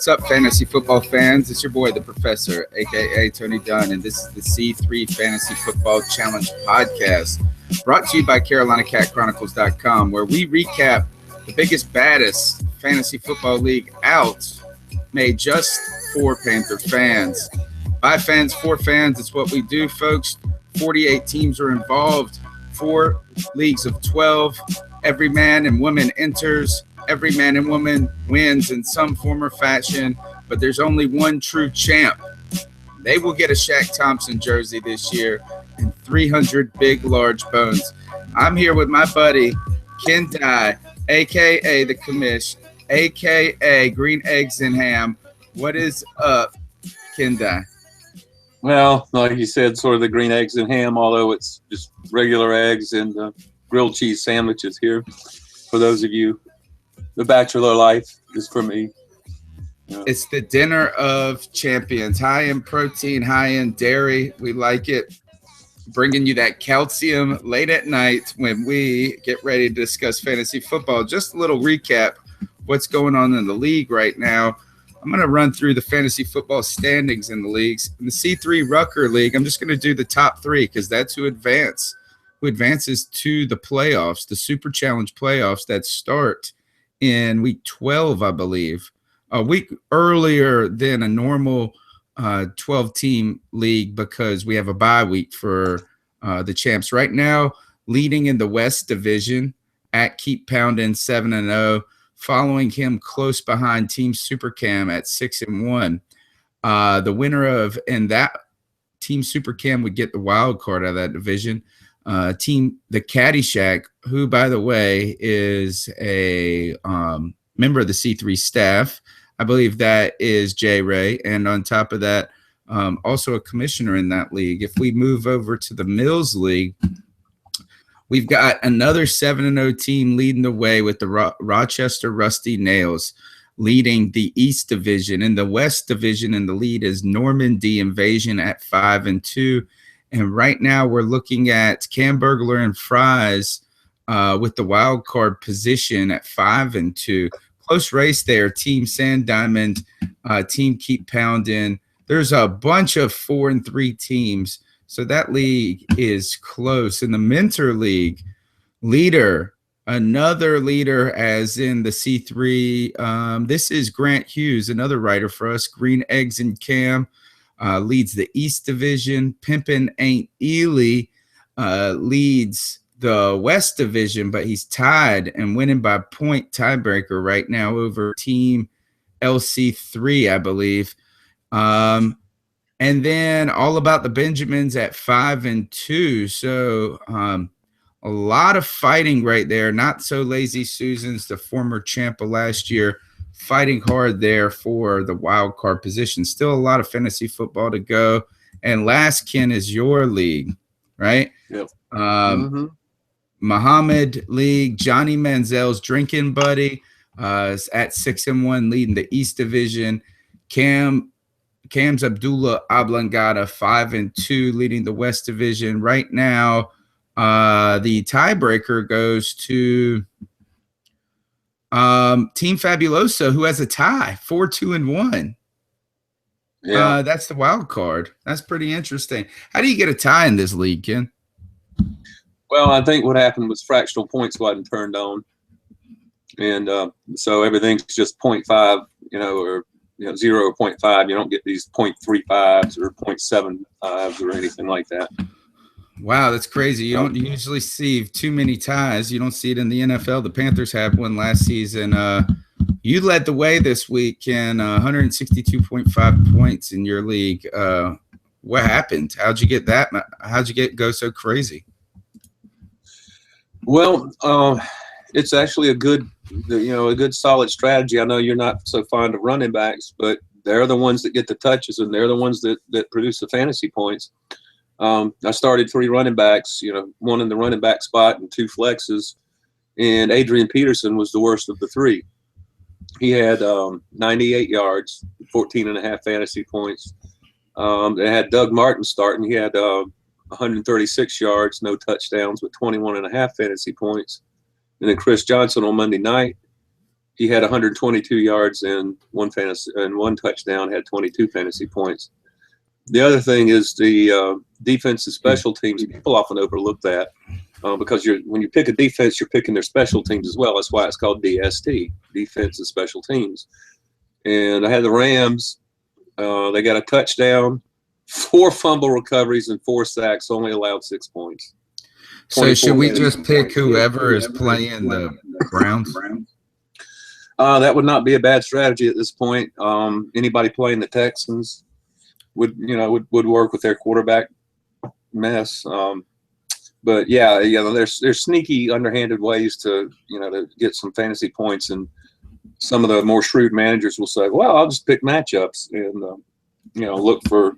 What's up, fantasy football fans? It's your boy, the Professor, aka Tony Dunn, and this is the C3 Fantasy Football Challenge podcast, brought to you by CarolinaCatChronicles.com, where we recap the biggest, baddest fantasy football league out, made just for Panther fans. By fans, for fans, it's what we do, folks. 48 teams are involved, 4 leagues of 12. Every man and woman enters. Every man and woman wins in some form or fashion, but there's only one true champ. They will get a Shaq Thompson jersey this year and 300 big, large bones. I'm here with my buddy, Ken Dye, a.k.a. The Commish, a.k.a. Green Eggs and Ham. What is up, Ken Dye? Well, like you said, sort of the green eggs and ham, although it's just regular eggs and grilled cheese sandwiches here. For those of you, the bachelor life is for me. Yeah. It's the dinner of champions. High in protein, high in dairy. We like it. Bringing you that calcium late at night when we get ready to discuss fantasy football. Just a little recap what's going on in the league right now. I'm going to run through the fantasy football standings in the leagues. In the C3 Rucker League, I'm just going to do the top 3 because that's who advances to the playoffs, the Super Challenge playoffs that start in week 12, I believe, a week earlier than a normal 12-team league because we have a bye week for the champs. Right now, leading in the West Division at Keep Pounding 7-0. Following him close behind Team Supercam at 6-1. The winner of and that Team Supercam would get the wild card out of that division. Team the Caddyshack, who by the way is a member of the C3 staff. I believe that is Jay Ray, and on top of that, also a commissioner in that league. If we move over to the Mills League, we've got another 7-0 team leading the way with the Rochester Rusty Nails leading the East Division. In the West Division, in the lead is Normandy Invasion at 5-2. And right now we're looking at Cam Burglar and Fries with the wild card position at 5-2. Close race there. Team Sand Diamond, Team Keep Pounding. There's a bunch of 4-3 teams. So that league is close. In the Mentor League, another leader as in the C3. This is Grant Hughes, another writer for us. Green Eggs and Cam leads the East Division. Pimpin' Ain't Ely leads the West Division, but he's tied and winning by point tiebreaker right now over Team LC3, I believe. And then All About the Benjamins at 5-2. So a lot of fighting right there. Not So Lazy Susans, the former champ of last year, fighting hard there for the wild card position. Still a lot of fantasy football to go. And last, Ken, is your league, right? Yep. Muhammad League, Johnny Manziel's drinking buddy is at 6-1, leading the East Division. Cam's Abdullah Oblongata 5-2, leading the West Division. Right now, the tiebreaker goes to Team Fabuloso, who has a tie, 4-2-1. Yeah, that's the wild card. That's pretty interesting. How do you get a tie in this league, Ken? well, I think what happened was fractional points wasn't turned on. And so everything's just 0.5, or 0 or 0.5. You don't get these 0.35s or 0.75s or anything like that. Wow, that's crazy. You don't usually see too many ties. You don't see it in the NFL. The Panthers had one last season. You led the way this week in 162.5 points in your league. What happened? How'd you get that? How'd you go so crazy? Well, it's actually a good solid strategy. I know you're not so fond of running backs, but they're the ones that get the touches and they're the ones that produce the fantasy points. I started 3 running backs, one in the running back spot and 2 flexes, and Adrian Peterson was the worst of the 3. He had 98 yards, 14.5 fantasy points. They had Doug Martin starting. He had 136 yards, no touchdowns, with 21.5 fantasy points. And then Chris Johnson on Monday night he had 122 yards and one touchdown, had 22 fantasy points. The other thing is the defensive special teams. People often overlook that because when you pick a defense, you're picking their special teams as well. That's why it's called DST, defensive special teams. And I had the Rams. They got a touchdown, 4 fumble recoveries, and 4 sacks. Only allowed 6 points. So should we just pick whoever is playing the Browns? That would not be a bad strategy at this point. Anybody playing the Texans would work with their quarterback mess. But yeah, there's sneaky, underhanded ways to get some fantasy points, and some of the more shrewd managers will say, "Well, I'll just pick matchups and look for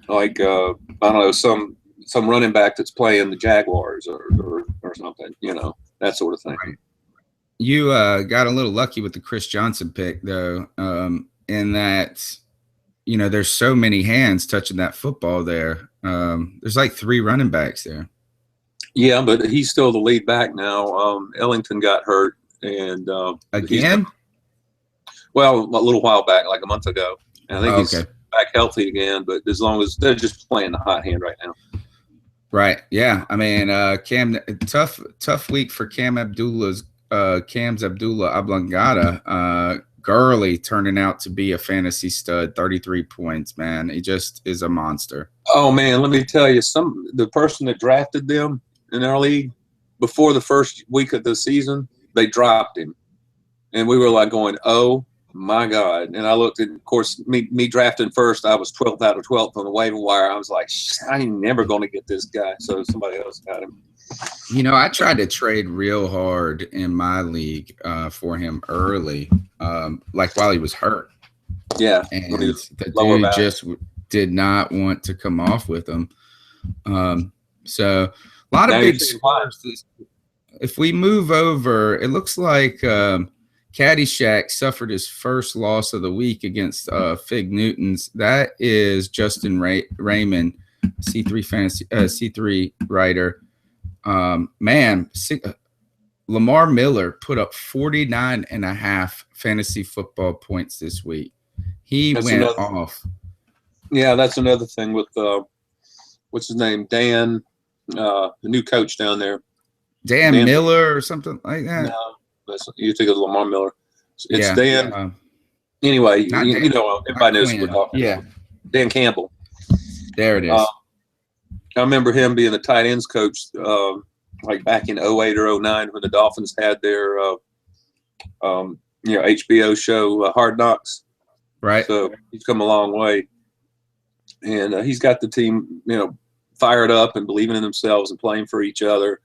like I don't know some running back that's playing the Jaguars or something, that sort of thing." Right. You got a little lucky with the Chris Johnson pick, though, in that there's so many hands touching that football there. There's like 3 running backs there. Yeah, but he's still the lead back now. Ellington got hurt, and again. Well, a little while back, like a month ago. And I think he's back healthy again. But as long as they're just playing the hot hand right now. Right. Yeah. I mean, Cam, tough week for Cam's Abdullah Oblongata. Gurley turning out to be a fantasy stud, 33 points, man. He just is a monster. Oh, man, let me tell you, the person that drafted them in our league, before the first week of the season, they dropped him. And we were like going, oh, my God. And I looked at, of course, me drafting first, I was 12th out of 12th on the waiver wire. I was like, I ain't never going to get this guy. So somebody else got him. I tried to trade real hard in my league for him early, like while he was hurt. Yeah. And the dude just did not want to come off with him. So a lot of big scores. If we move over, it looks like Caddyshack suffered his first loss of the week against Fig Newtons. That is Justin Raymond, C3 writer. Lamar Miller put up 49.5 fantasy football points this week. He went off. Yeah, that's another thing with what's his name, Dan, the new coach down there. Dan Miller or something like that. No, you think of Lamar Miller. It's Dan. Anyway, everybody knows who we're talking about. Dan Campbell. There it is. I remember him being the tight ends coach, like back in 08 or 09 when the Dolphins had their, HBO show, Hard Knocks. Right. So he's come a long way. And he's got the team, fired up and believing in themselves and playing for each other.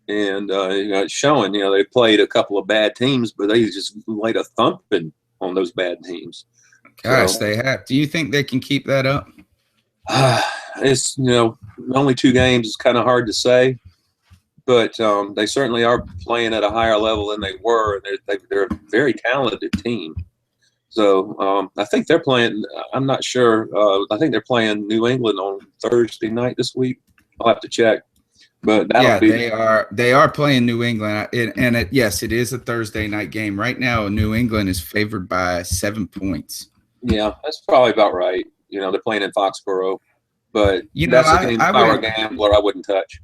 And, it's showing, they played a couple of bad teams, but they just laid a thumping on those bad teams. Gosh, they have. Do you think they can keep that up? It's, only 2 games is kind of hard to say, but they certainly are playing at a higher level than they were. They're a very talented team. So I think they're playing, I'm not sure. I think they're playing New England on Thursday night this week. I'll have to check. But they are playing New England. Yes, it is a Thursday night game. Right now, New England is favored by 7 points. Yeah, that's probably about right. They're playing in Foxborough. But that's a game if I were a gambler I wouldn't touch.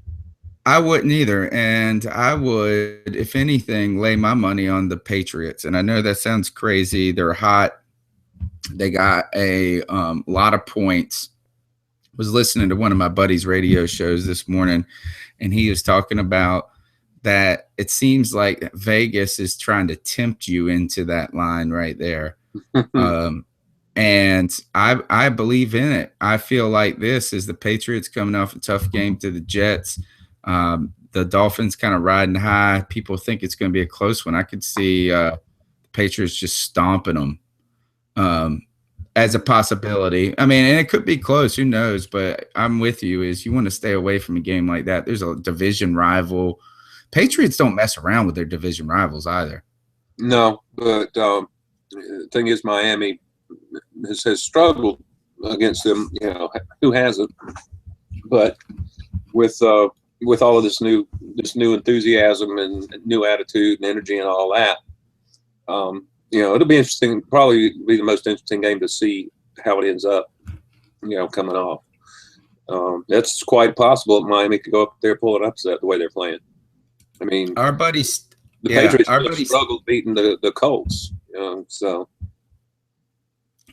I wouldn't either. And I would, if anything, lay my money on the Patriots. And I know that sounds crazy. They're hot. They got a lot of points. I was listening to one of my buddy's radio shows this morning, and he was talking about that it seems like Vegas is trying to tempt you into that line right there. And I believe in it. I feel like this is the Patriots coming off a tough game to the Jets. The Dolphins kind of riding high. People think it's going to be a close one. I could see the Patriots just stomping them as a possibility. I mean, and it could be close. Who knows? But I'm with you. Is you want to stay away from a game like that. There's a division rival. Patriots don't mess around with their division rivals either. No, but the thing is, Miami has struggled against them. Who hasn't? But with all of this new enthusiasm and new attitude and energy and all that, It'll be interesting. Probably be the most interesting game to see how it ends up. Coming off. That's quite possible that Miami could go up there, pull an upset the way they're playing. I mean, Our buddies, the Patriots struggled beating the Colts. So.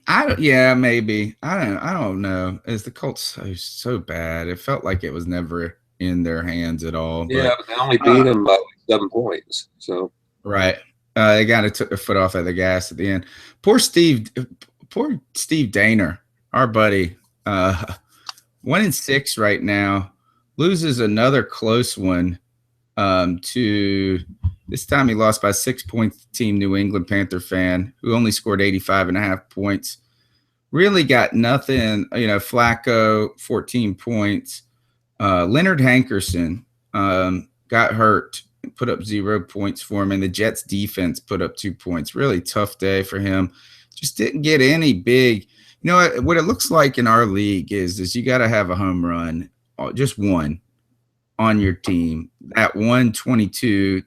Maybe. I don't know. Is the Colts so bad? It felt like it was never in their hands at all. Yeah, but they only beat them by 7 points. So right. They kind of took their foot off of the gas at the end. Poor Steve Daner, our buddy. 1-6 right now. Loses another close one to this time he lost by 6 points to Team New England Panther fan who only scored 85.5 points. Really got nothing. Flacco 14 points. Leonard Hankerson got hurt, put up 0 points for him, and the Jets defense put up 2 points. Really tough day for him. Just didn't get any big. What it looks like in our league is you got to have a home run, just one, on your team. That 122,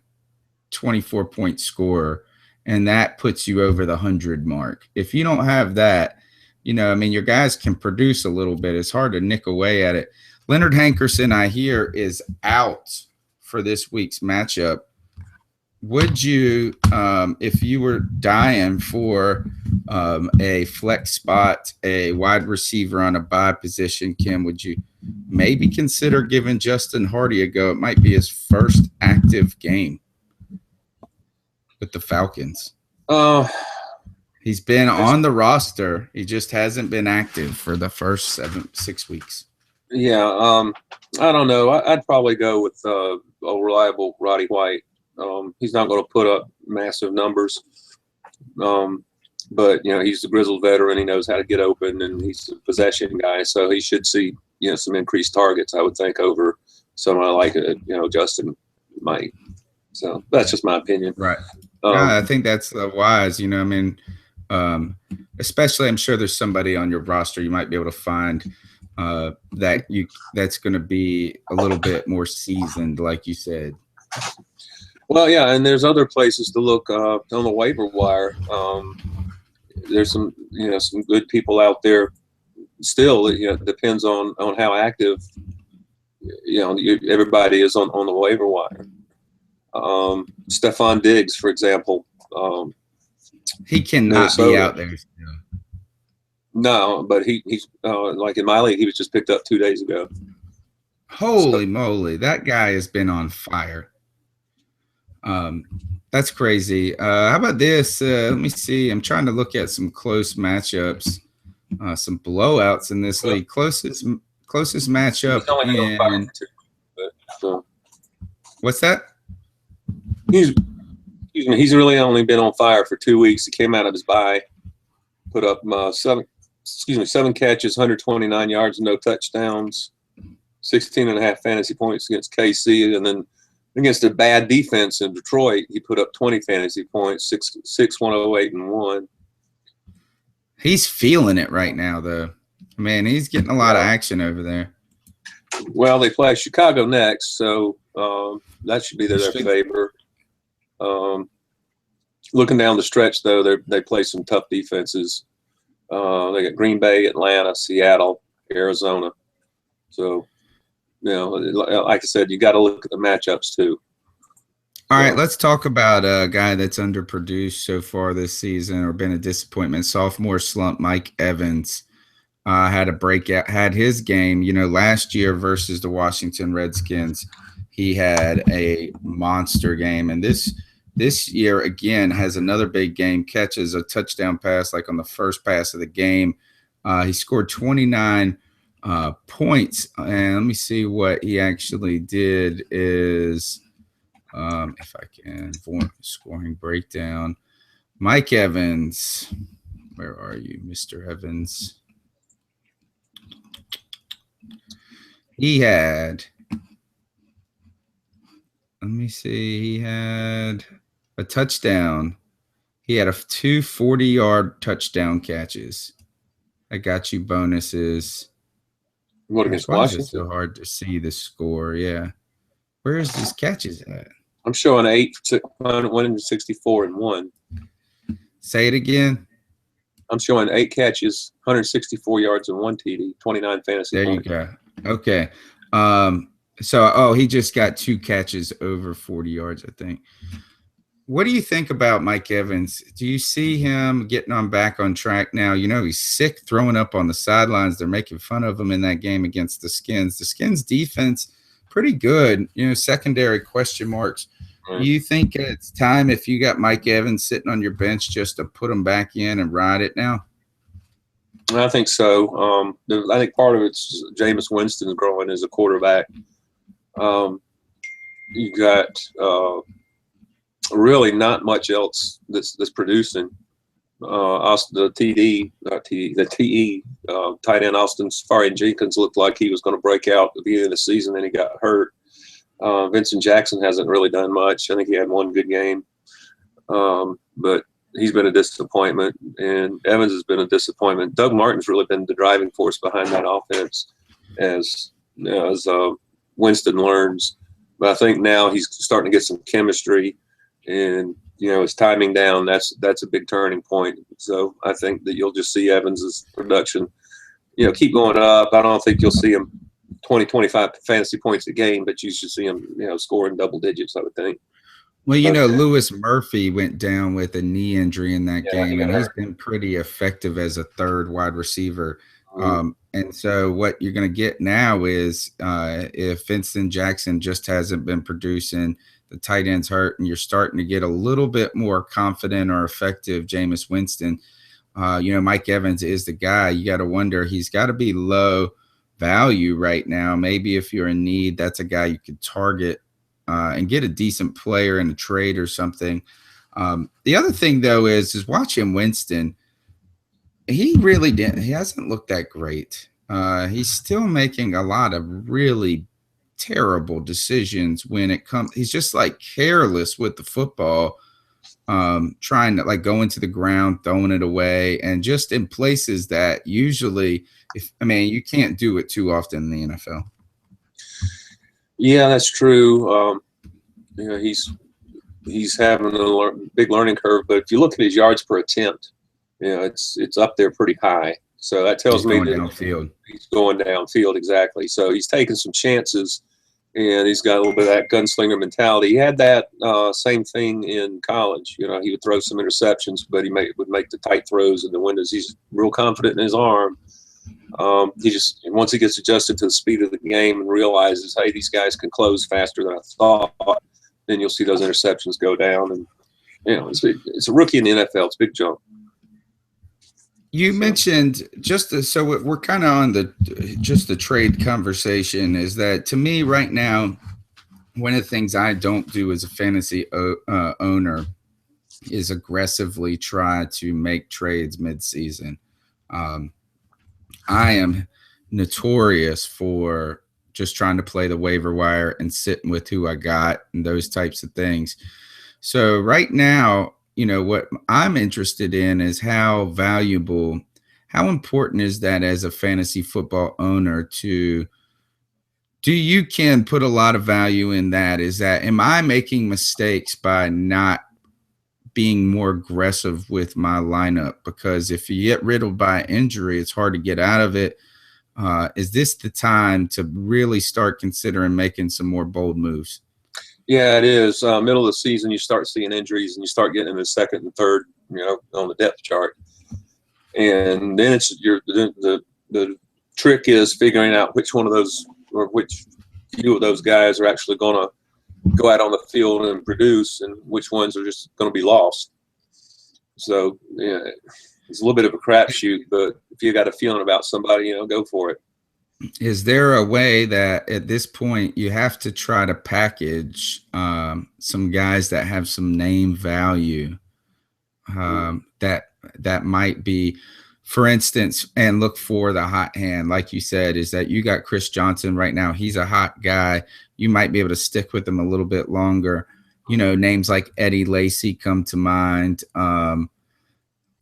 24-point scorer, and that puts you over the 100 mark. If you don't have that, your guys can produce a little bit. It's hard to nick away at it. Leonard Hankerson, I hear, is out for this week's matchup. Would you, if you were dying for a flex spot, a wide receiver on a bye position, Kim, would you maybe consider giving Justin Hardy a go? It might be his first active game with the Falcons. He's been on the roster. He just hasn't been active for the first 6 weeks. Yeah, I don't know. I'd probably go with a reliable Roddy White. He's not going to put up massive numbers, but he's the grizzled veteran. He knows how to get open, and he's a possession guy, so he should see some increased targets, I would think, over someone like Justin might. So that's just my opinion. Right. I think that's wise. Especially, I'm sure there's somebody on your roster you might be able to find that's going to be a little bit more seasoned, like you said. Well, yeah, and there's other places to look on the waiver wire. There's some good people out there still. It depends on how active everybody is on the waiver wire. Stephon Diggs, for example. He cannot be out there still. No, but he's like in my league, he was just picked up 2 days ago. Holy moly, that guy has been on fire. That's crazy. How about this? Let me see. I'm trying to look at some close matchups, some blowouts in this league. Closest matchup. What's that? He's really only been on fire for 2 weeks. He came out of his bye, put up 7 catches, 129 yards, no touchdowns, 16.5 fantasy points against KC, and then against a bad defense in Detroit, he put up 20 fantasy points, 108 and 1. He's feeling it right now, though. Man, he's getting a lot of action over there. Well, they play Chicago next, so that should be their favor. Looking down the stretch, though, they play some tough defenses. They got Green Bay, Atlanta, Seattle, Arizona. So, like I said, you got to look at the matchups too. All right, let's talk about a guy that's underproduced so far this season or been a disappointment. Sophomore slump, Mike Evans had a breakout, had his game. Last year versus the Washington Redskins, he had a monster game, and this year again has another big game. Catches a touchdown pass like on the first pass of the game. He scored 29 points, and let me see what he actually did is if I can scoring breakdown. Mike Evans, where are you, Mr. Evans? He had, let me see, he had a touchdown. He had 2 40-yard touchdown catches. I got you bonuses. What against Washington? It's so hard to see the score. Yeah. Where is these catches at? I'm showing 164 and 1. Say it again. I'm showing 8 catches, 164 yards, and 1 TD, 29 fantasy There points. you go. Okay. He just got 2 catches over 40 yards, I think. What do you think about Mike Evans? Do you see him getting back on track now? You know, he's sick, throwing up on the sidelines. They're making fun of him in that game against the Skins. The Skins defense, pretty good. You know, secondary question marks. Do you think it's time, if you got Mike Evans sitting on your bench, just to put him back in and ride it now? I think so. I think part of it's Jameis Winston growing as a quarterback. You got really not much else that's producing. The TE tight end Austin Seferian-Jenkins looked like he was going to break out at the beginning of the season, then he got hurt. Vincent Jackson hasn't really done much. I think he had 1 good game, but he's been a disappointment, and Evans has been a disappointment. Doug Martin's really been the driving force behind that offense as Winston learns. But I think now he's starting to get some chemistry, and his timing down. That's a big turning point. So I think that you'll just see Evans's production, keep going up. I don't think you'll see him 20, 25 fantasy points a game, but you should see him, scoring double digits, I would think. Well, Lewis Murphy went down with a knee injury in that game, and he's been pretty effective as a third wide receiver. And so what you're going to get now is if Vincent Jackson just hasn't been producing, the tight end's hurt, and you're starting to get a little bit more confident or effective Jameis Winston, Mike Evans is the guy. You got to wonder, he's got to be low value right now. Maybe if you're in need, that's a guy you could target and get a decent player in a trade or something. The other thing, though, is watching Winston. He really didn't. He hasn't looked that great. He's still making a lot of really terrible decisions when it comes. He's just like careless with the football, trying to go into the ground, throwing it away, and just in places that usually, you can't do it too often in the NFL. Yeah, that's true. He's having a big learning curve, but if you look at his yards per attempt, it's up there pretty high. So that tells me that he's going downfield, exactly. So he's taking some chances, and he's got a little bit of that gunslinger mentality. He had that same thing in college. He would throw some interceptions, but he would make the tight throws in the windows. He's real confident in his arm. Once he gets adjusted to the speed of the game and realizes, hey, these guys can close faster than I thought, then you'll see those interceptions go down. And it's a rookie in the NFL. It's a big jump. You mentioned so we're kind of on the trade conversation. Is that, to me right now, one of the things I don't do as a fantasy owner is aggressively try to make trades mid-season. I am notorious for just trying to play the waiver wire and sitting with who I got and those types of things. So right now, what I'm interested in is how important is that as a fantasy football owner you can put a lot of value in that? Am I making mistakes by not being more aggressive with my lineup? Because if you get riddled by injury, it's hard to get out of it. Is this the time to really start considering making some more bold moves? Yeah, it is. Middle of the season, you start seeing injuries, and you start getting into second and third, on the depth chart. And then the trick is figuring out which one of those, or which few of those guys are actually going to go out on the field and produce, and which ones are just going to be lost. So it's a little bit of a crapshoot, but if you got a feeling about somebody, go for it. Is there a way that at this point you have to try to package some guys that have some name value that might be, for instance, and look for the hot hand, like you said, is that you got Chris Johnson right now. He's a hot guy. You might be able to stick with him a little bit longer. Names like Eddie Lacy come to mind.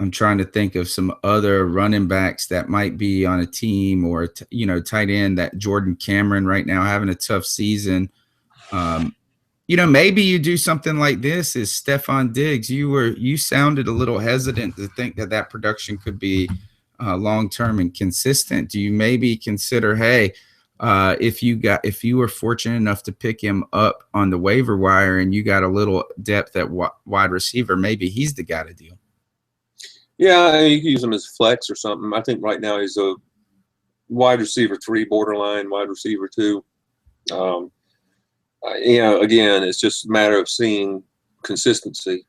I'm trying to think of some other running backs that might be on a team, or, tight end, that Jordan Cameron right now having a tough season. maybe you do something like this. Is Stefon Diggs? You sounded a little hesitant to think that production could be long term and consistent. Do you maybe consider, hey, if you were fortunate enough to pick him up on the waiver wire and you got a little depth at wide receiver, maybe he's the guy to deal? Yeah, you can use him as flex or something. I think right now he's a wide receiver 3, borderline wide receiver 2. Again, it's just a matter of seeing consistency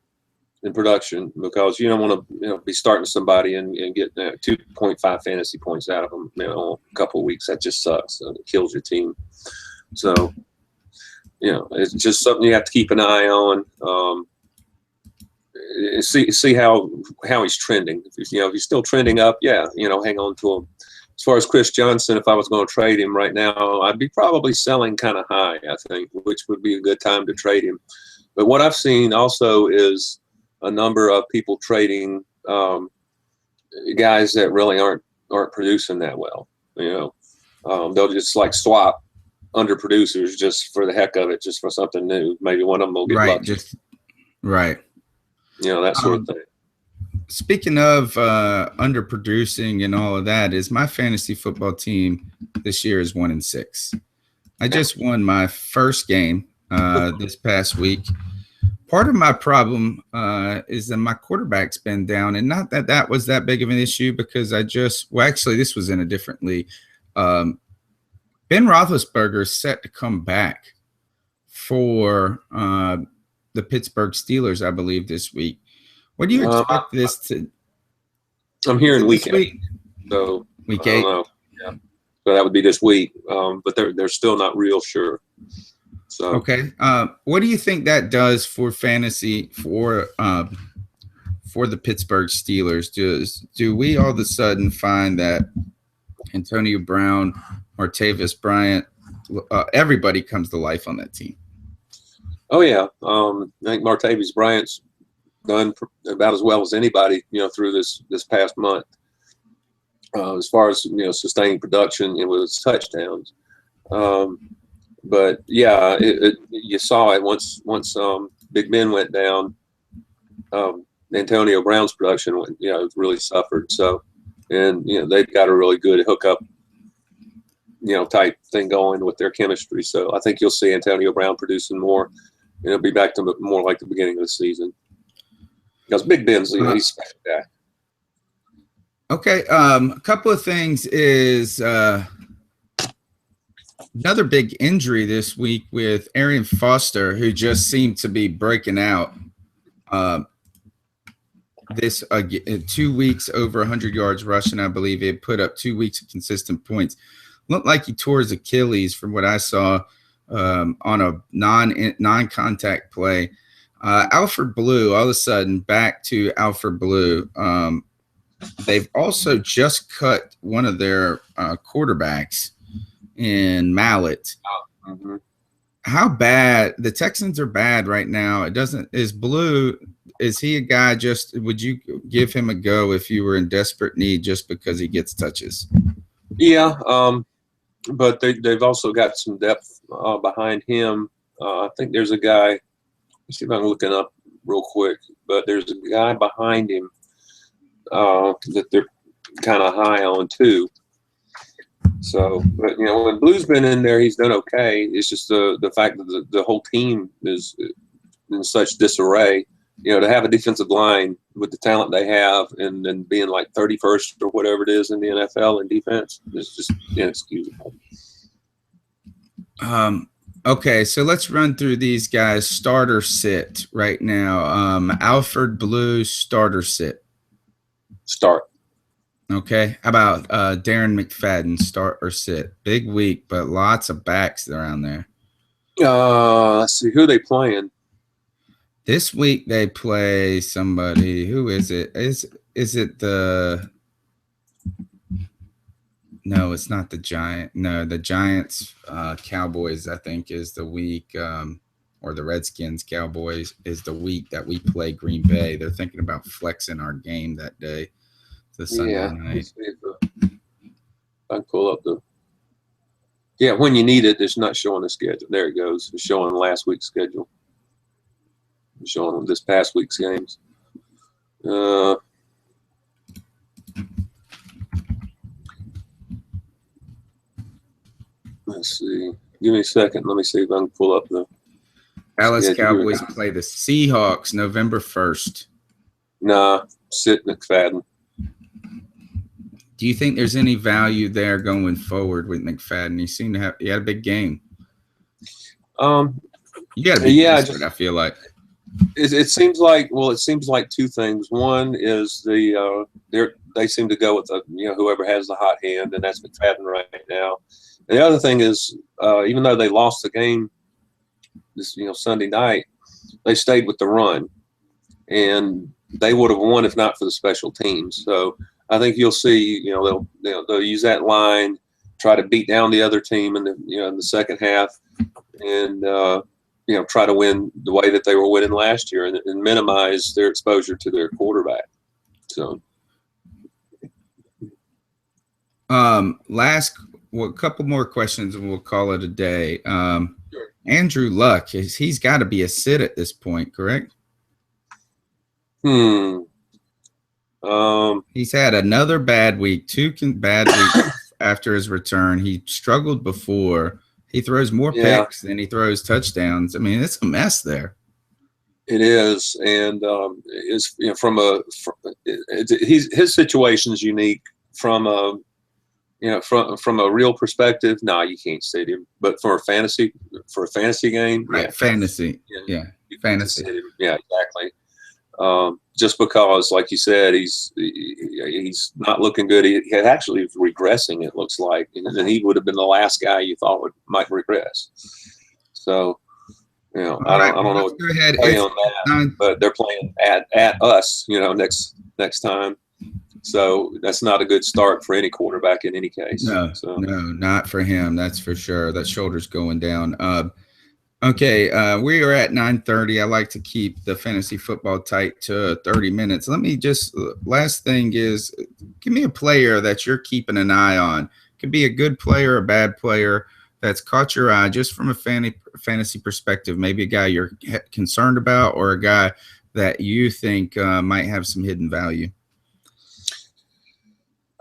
in production, because you don't want to be starting somebody and get 2.5 fantasy points out of them a couple of weeks. That just sucks. It kills your team. So it's just something you have to keep an eye on. See how he's trending. If he's still trending up, hang on to him. As far as Chris Johnson, if I was going to trade him right now, I'd be probably selling kind of high, I think, which would be a good time to trade him. But what I've seen also is a number of people trading guys that really aren't producing that well. They'll just like swap under producers just for the heck of it, just for something new. Maybe one of them will get lucky. Right. That sort of thing. Speaking of underproducing and all of that, is my fantasy football team this year is 1-6. I just won my first game this past week. Part of my problem is that my quarterback's been down, and not that was that big of an issue, because actually this was in a different league. Ben Roethlisberger is set to come back for the Pittsburgh Steelers, I believe, this week. What do you expect this to? I'm hearing week 8. So week 8. I don't know. Yeah. So that would be this week, but they're still not real sure. So okay. What do you think that does for fantasy for the Pittsburgh Steelers? Do we all of a sudden find that Antonio Brown, Martavis Bryant, everybody comes to life on that team? Oh yeah, I think Martavis Bryant's done about as well as anybody, through this past month. As far as sustaining production, it was touchdowns. But yeah, you saw it once Big Ben went down. Antonio Brown's production really suffered. So, and they've got a really good hookup, type thing going with their chemistry. So I think you'll see Antonio Brown producing more. It'll be back to more like the beginning of the season. Because Big Ben's he's a special guy. Okay, a couple of things is another big injury this week with Arian Foster, who just seemed to be breaking out. This 2 weeks over 100 yards rushing, I believe. He put up 2 weeks of consistent points. Looked like he tore his Achilles from what I saw on a non-contact play. Alfred Blue, all of a sudden back to Alfred Blue. They've also just cut one of their quarterbacks in Mallet. Mm-hmm. How bad the Texans are bad right now. Is he a guy would you give him a go if you were in desperate need just because he gets touches? Yeah. But they've also got some depth behind him. I think there's a guy. Let's see if I can look it up real quick. But there's a guy behind him that they're kind of high on too. So, but when Blue's been in there, he's done okay. It's just the fact that the whole team is in such disarray. To have a defensive line with the talent they have and then being like 31st or whatever it is in the NFL in defense is just inexcusable. Okay, so let's run through these guys. Starter sit right now. Alfred Blue, starter sit. Start. Okay. How about Darren McFadden, start or sit? Big week, but lots of backs around there. Let's see. Who are they playing? This week they play somebody. Who is it? Is it the – no, it's not the Giant. No, the Giants, Cowboys, I think, is the week or the Redskins, Cowboys is the week that we play Green Bay. They're thinking about flexing our game that day. The Sunday night. I can pull up the Yeah, when you need it, it's not showing the schedule. There it goes. It's showing last week's schedule. It's showing this past week's games. Let's see. Give me a second. Let me see if I can pull up the Dallas Cowboys play the Seahawks November 1st. Nah, sit McFadden. Do you think there's any value there going forward with McFadden? He had a big game. You got to be desperate, I feel like. It seems like two things. One is they seem to go with whoever has the hot hand, and that's McFadden right now. And the other thing is, even though they lost the game this Sunday night, they stayed with the run, and they would have won if not for the special teams. So I think you'll see, they'll use that line, try to beat down the other team in the second half, and try to win the way that they were winning last year, and minimize their exposure to their quarterback. So, a couple more questions, and we'll call it a day. Sure. Andrew Luck, he's got to be a sit at this point, correct? He's had another bad week, two bad weeks after his return. He struggled before. He throws more picks than he throws touchdowns. I mean, it's a mess there. It is, and his situation is unique from a real perspective. No, you can't sit him, but for a fantasy game, right? Fantasy, yeah, fantasy, yeah, exactly. Just because, like you said, he's not looking good. He actually is regressing, it looks like, and he would have been the last guy you thought might regress. So, I don't know what to play on that, but they're playing at us, next time. So that's not a good start for any quarterback in any case. No, not for him. That's for sure. That shoulder's going down. Okay, we are at 9:30. I like to keep the fantasy football tight to 30 minutes. Let me last thing is, give me a player that you're keeping an eye on. Could be a good player, a bad player that's caught your eye just from a fantasy perspective. Maybe a guy you're concerned about, or a guy that you think might have some hidden value.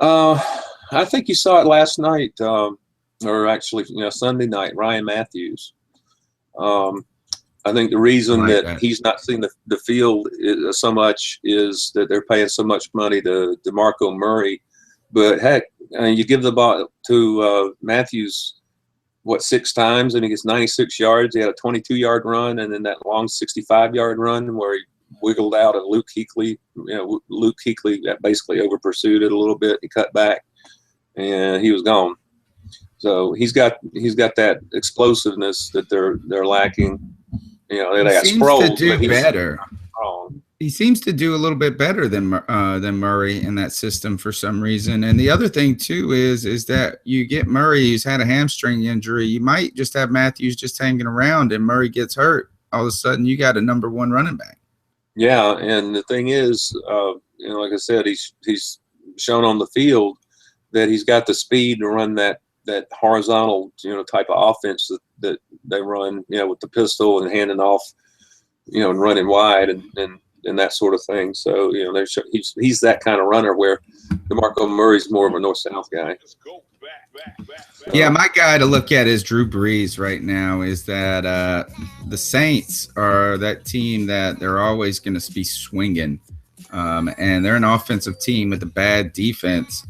I think you saw it last night, or actually, Sunday night, Ryan Matthews. I think the reason that he's not seeing the field so much is that they're paying so much money to DeMarco Murray. But heck, you give the ball to Matthews, 6 times, and he gets 96 yards. He had a 22-yard run, and then that long 65-yard run where he wiggled out of Luke Kuechly. Luke Kuechly basically over-pursued it a little bit. He cut back, and he was gone. So he's got that explosiveness that they're lacking. They got Sproles, to do better. He seems to do a little bit better than Murray in that system for some reason. And the other thing too is that you get Murray, who's had a hamstring injury. You might just have Matthews just hanging around, and Murray gets hurt. All of a sudden, you got a number 1 running back. Yeah, and the thing is, like I said, he's shown on the field that he's got the speed to run that horizontal, type of offense that they run, with the pistol and handing off, and running wide and that sort of thing. So, he's that kind of runner, where DeMarco Murray's more of a north-south guy. Yeah, my guy to look at is Drew Brees right now. Is that the Saints are that team that they're always going to be swinging, and they're an offensive team with a bad defense.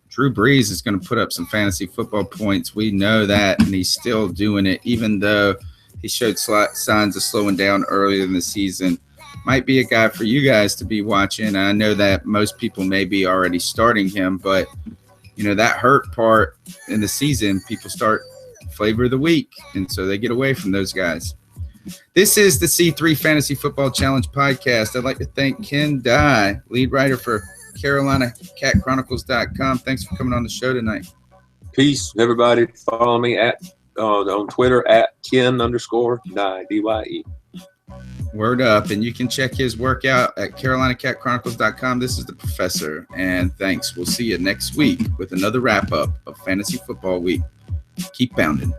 Drew Brees is going to put up some fantasy football points. We know that, and he's still doing it, even though he showed signs of slowing down earlier in the season. Might be a guy for you guys to be watching. I know that most people may be already starting him, but that hurt part in the season, people start flavor of the week, and so they get away from those guys. This is the C3 Fantasy Football Challenge podcast. I'd like to thank Ken Dye, lead writer for CarolinaCatChronicles.com. Thanks for coming on the show tonight. Peace, everybody. Follow me on Twitter at Ken_Dye, DYE. Word up, and you can check his work out at CarolinaCatChronicles.com. This is the Professor, and thanks. We'll see you next week with another wrap-up of Fantasy Football Week. Keep bounding.